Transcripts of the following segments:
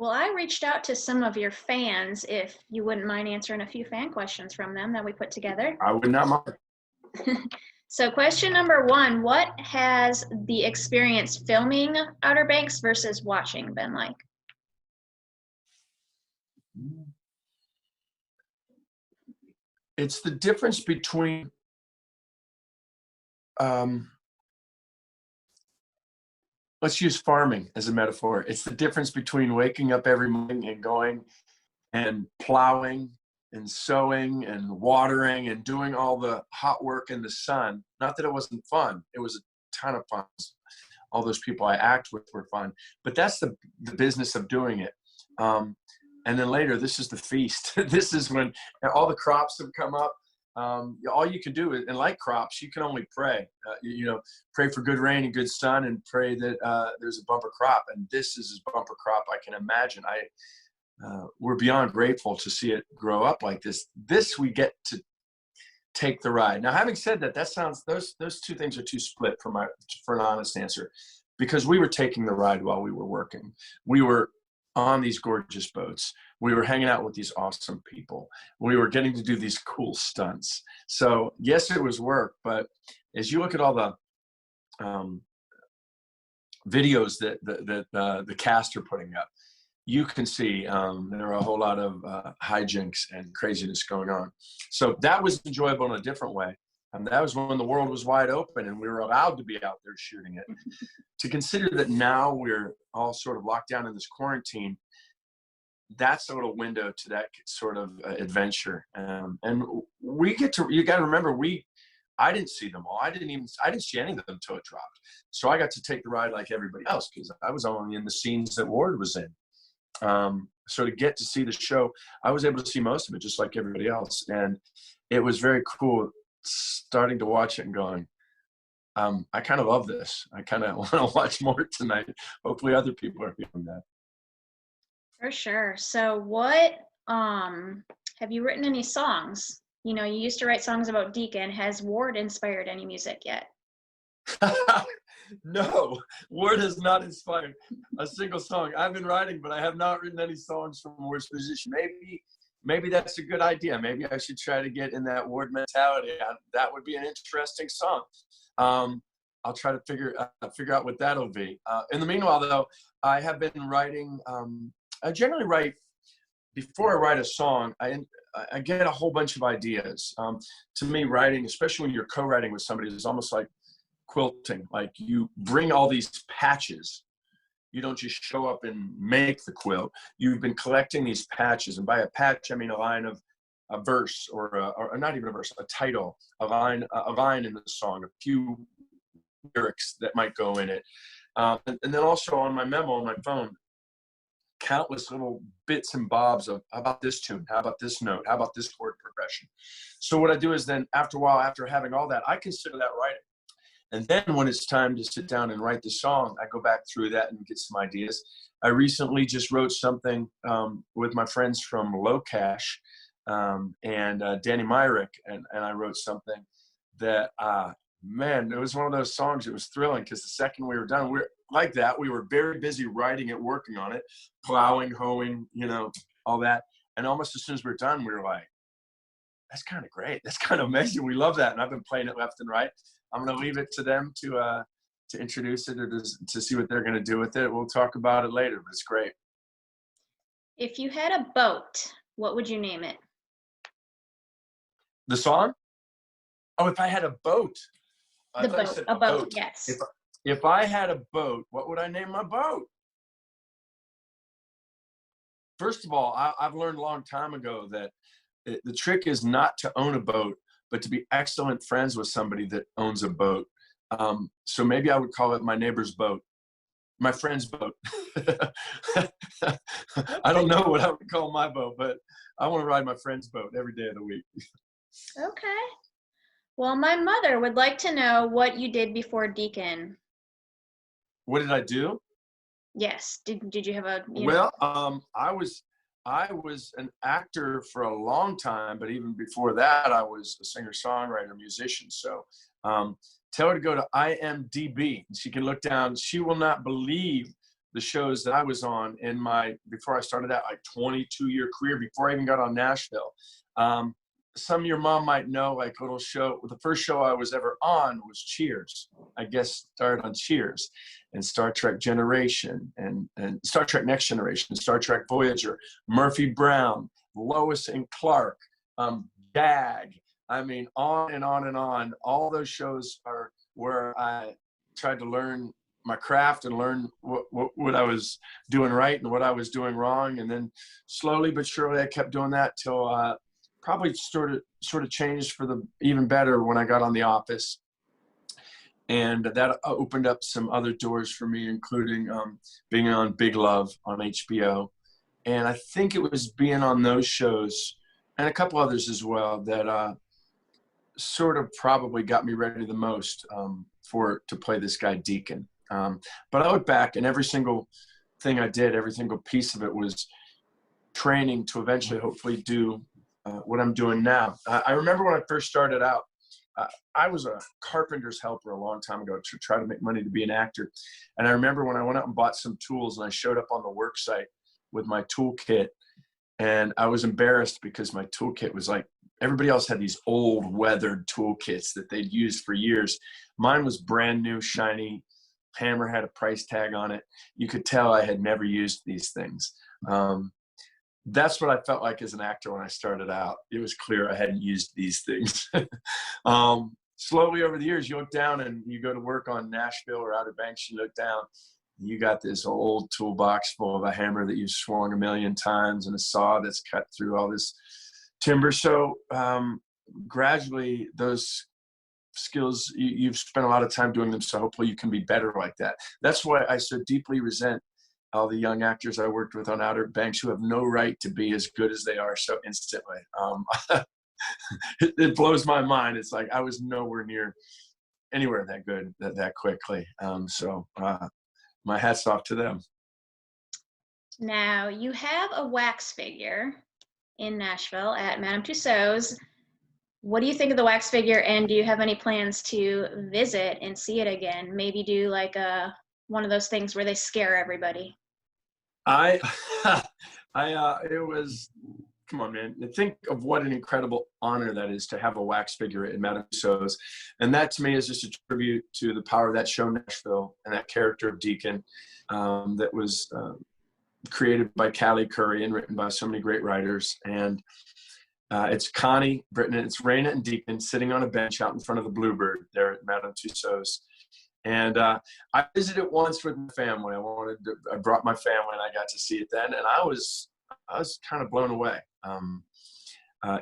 Well, I reached out to some of your fans, if you wouldn't mind answering a few fan questions from them that we put together. I would not mind. So question number one, what has the experience filming Outer Banks versus watching been like? It's the difference between let's use farming as a metaphor. It's the difference between waking up every morning and going and plowing and sowing and watering and doing all the hot work in the sun. Not that it wasn't fun. It was a ton of fun. All those people I act with were fun. But that's the business of doing it. And then later, this is the feast. This is when all the crops have come up. All you can do is, and like crops, you can only pray. Pray for good rain and good sun, and pray that there's a bumper crop. And this is as bumper crop I can imagine. We're beyond grateful to see it grow up like this. This we get to take the ride. Now, having said that, that sounds those two things are too split for an honest answer, because we were taking the ride while we were working. We were on these gorgeous boats. We were hanging out with these awesome people. We were getting to do these cool stunts. So yes, it was work, but as you look at all the videos that the cast are putting up, you can see there are a whole lot of hijinks and craziness going on. So that was enjoyable in a different way. And that was when the world was wide open and we were allowed to be out there shooting it. To consider that now we're all sort of locked down in this quarantine, that's a little window to that sort of adventure. And we get to, you got to remember, I didn't see them all. I didn't see any of them until it dropped. So I got to take the ride like everybody else, because I was only in the scenes that Ward was in. So to get to see the show, I was able to see most of it just like everybody else. And it was very cool starting to watch it and going, I kind of love this. I kind of want to watch more tonight. Hopefully other people are feeling that. For sure. So what, have you written any songs? You used to write songs about Deacon. Has Ward inspired any music yet? No, Ward has not inspired a single song. I've been writing, but I have not written any songs from Ward's position. Maybe that's a good idea. Maybe I should try to get in that Ward mentality. That would be an interesting song. I'll try to figure out what that'll be. In the meanwhile, though, I have been writing. I generally write before I write a song. I get a whole bunch of ideas. To me, writing, especially when you're co-writing with somebody, is almost like quilting. Like, you bring all these patches. You don't just show up and make the quilt. You've been collecting these patches, and by a patch I mean a line of a verse, or not even a verse, a title, a line in the song, a few lyrics that might go in it, and then also on my memo on my phone, countless little bits and bobs of, how about this tune, how about this note, how about this chord progression. So what I do is then, after a while, after having all that, I consider that writing. And then when it's time to sit down and write the song, I go back through that and get some ideas. I recently just wrote something with my friends from Low Cash and Danny Myrick, and I wrote something that, man, it was one of those songs. It was thrilling, because the second we were done, we were very busy writing it, working on it, plowing, hoeing, all that. And almost as soon as we were done, we were like, that's kind of great. That's kind of amazing. We love that. And I've been playing it left and right. I'm going to leave it to them to introduce it, or to see what they're going to do with it. We'll talk about it later, but it's great. If you had a boat, what would you name it? The song? Oh, if I had a boat. A boat, yes. If I had a boat, what would I name my boat? First of all, I've learned a long time ago that the trick is not to own a boat, but to be excellent friends with somebody that owns a boat. So maybe I would call it my neighbor's boat, my friend's boat. I don't know what I would call my boat, but I want to ride my friend's boat every day of the week. Okay. Well, my mother would like to know what you did before Deacon. What did I do? Yes. Did you have a? Well, I was an actor for a long time, but even before that, I was a singer-songwriter, musician. So tell her to go to IMDb. She can look down. She will not believe the shows that I was on before I started out, like 22-year career, before I even got on Nashville. Some of your mom might know, like little show, the first show I was ever on was Cheers. I guess started on Cheers, and Star Trek Generation, and Star Trek Next Generation, Star Trek Voyager, Murphy Brown, Lois and Clark, Gag. I mean, on and on and on. All those shows are where I tried to learn my craft and learn what I was doing right and what I was doing wrong. And then slowly but surely I kept doing that till probably sort of changed for the even better when I got on The Office. And that opened up some other doors for me, including being on Big Love on HBO. And I think it was being on those shows and a couple others as well that sort of probably got me ready the most to play this guy Deacon. But I look back, and every single thing I did, every single piece of it was training to eventually hopefully do what I'm doing now. I remember when I first started out, I was a carpenter's helper a long time ago to try to make money to be an actor. And I remember when I went out and bought some tools, and I showed up on the work site with my toolkit, and I was embarrassed because my toolkit was like, everybody else had these old weathered toolkits that they'd used for years. Mine was brand new, shiny. Hammer had a price tag on it. You could tell I had never used these things. That's what I felt like as an actor when I started out. It was clear I hadn't used these things. Slowly over the years, you look down and you go to work on Nashville or Outer Banks, you look down, you got this old toolbox full of a hammer that you've swung a million times and a saw that's cut through all this timber. So gradually those skills, you've spent a lot of time doing them, so hopefully you can be better like that. That's why I so deeply resent all the young actors I worked with on Outer Banks who have no right to be as good as they are so instantly. It blows my mind. It's like I was nowhere near anywhere that good that quickly. So my hat's off to them. Now, you have a wax figure in Nashville at Madame Tussauds. What do you think of the wax figure, and do you have any plans to visit and see it again? Maybe do like one of those things where they scare everybody. It was, come on, man. Think of what an incredible honor that is to have a wax figure at Madame Tussauds. And that to me is just a tribute to the power of that show, Nashville, and that character of Deacon that was created by Callie Curry and written by so many great writers. And it's Connie, Britton, and it's Raina and Deacon sitting on a bench out in front of the Bluebird there at Madame Tussauds. And I visited once with my family. I brought my family, and I got to see it then. And I was kind of blown away.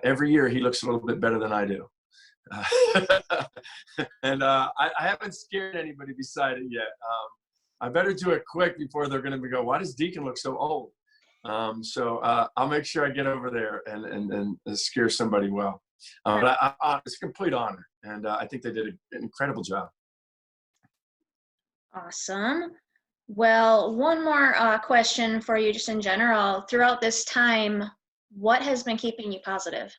Every year he looks a little bit better than I do. And I haven't scared anybody beside it yet. I better do it quick before they're going to go, why does Deacon look so old? So I'll make sure I get over there and scare somebody well. But it's a complete honor. And I think they did an incredible job. Awesome. Well, one more question for you just in general. Throughout this time, what has been keeping you positive?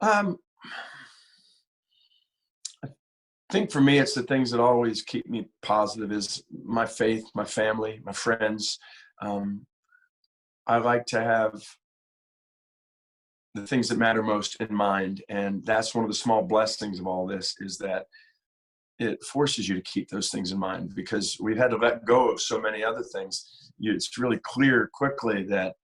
I think for me, it's the things that always keep me positive is my faith, my family, my friends. I like to have the things that matter most in mind. And that's one of the small blessings of all this is that it forces you to keep those things in mind because we've had to let go of so many other things. It's really clear quickly that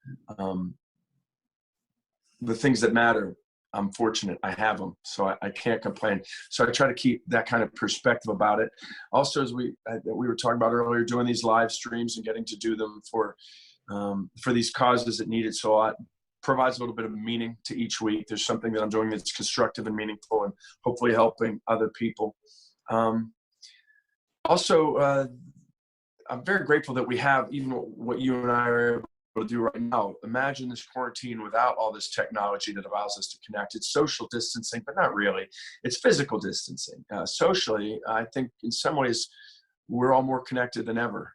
the things that matter, I'm fortunate I have them, so I can't complain. So I try to keep that kind of perspective about it. Also, as we were talking about earlier, doing these live streams and getting to do them for these causes that need it, so it provides a little bit of meaning to each week. There's something that I'm doing that's constructive and meaningful and hopefully helping other people. Also, I'm very grateful that we have even what you and I are able to do right now. Imagine this quarantine without all this technology that allows us to connect. It's social distancing, but not really. It's physical distancing. Socially, I think in some ways we're all more connected than ever.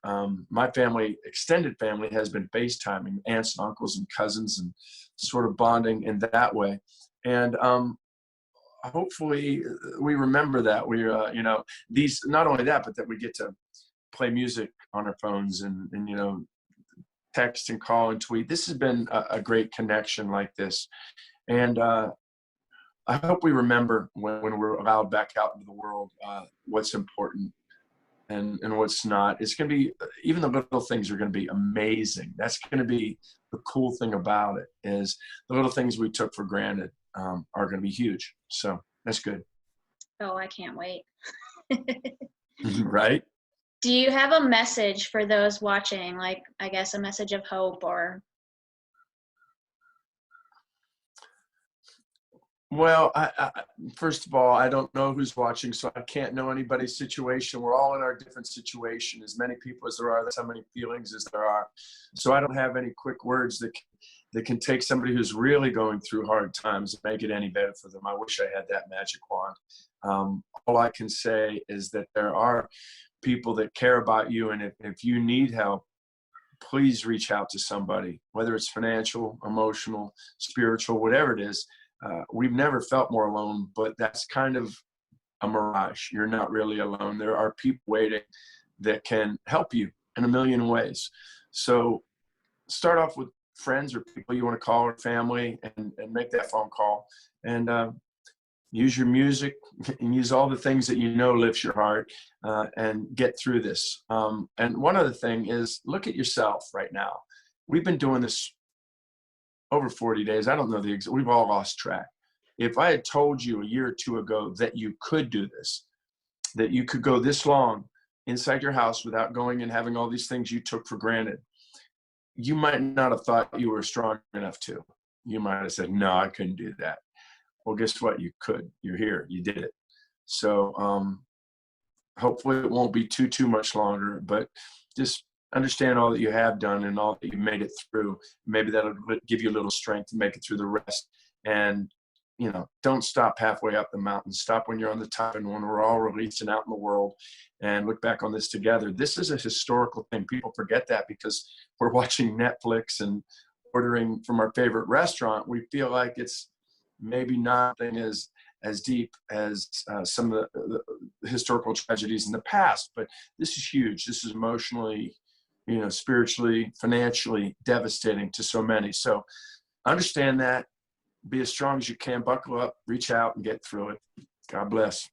My family, extended family, has been FaceTiming aunts and uncles and cousins and sort of bonding in that way. And hopefully we remember that you know, these, not only that, but that we get to play music on our phones and you know, text and call and tweet. This has been a great connection like this. And I hope we remember when we're allowed back out into the world, what's important and what's not. It's going to be, even the little things are going to be amazing. That's going to be the cool thing about it, is the little things we took for granted are going to be huge. So that's good. Oh, I can't wait. Right? Do you have a message for those watching? Like, I guess a message of hope or? Well, first of all, I don't know who's watching, so I can't know anybody's situation. We're all in our different situation. As many people as there are, that's how many feelings as there are. So I don't have any quick words that can take somebody who's really going through hard times and make it any better for them. I wish I had that magic wand. All I can say is that there are people that care about you, and if you need help, please reach out to somebody, whether it's financial, emotional, spiritual, whatever it is. We've never felt more alone, but that's kind of a mirage. You're not really alone. There are people waiting that can help you in a million ways. So start off with friends or people you want to call, or family, and make that phone call. And use your music and use all the things that you know lifts your heart, and get through this. And one other thing is, look at yourself right now. We've been doing this over 40 days. I don't know we've all lost track. If I had told you a year or two ago that you could do this, that you could go this long inside your house without going and having all these things you took for granted, you might not have thought you were strong enough to. You might have said, no, I couldn't do that. Well, guess what? You could. You're here. You did it. So hopefully it won't be too much longer, but just understand all that you have done and all that you made it through. Maybe that'll give you a little strength to make it through the rest. And, you know, don't stop halfway up the mountain. Stop when you're on the top, and when we're all released and out in the world, and look back on this together. This is a historical thing. People forget that because we're watching Netflix and ordering from our favorite restaurant. We feel like it's maybe nothing as deep as some of the historical tragedies in the past, but this is huge. This is emotionally, you know, spiritually, financially devastating to so many. So understand that, be as strong as you can, buckle up, reach out and get through it. God bless.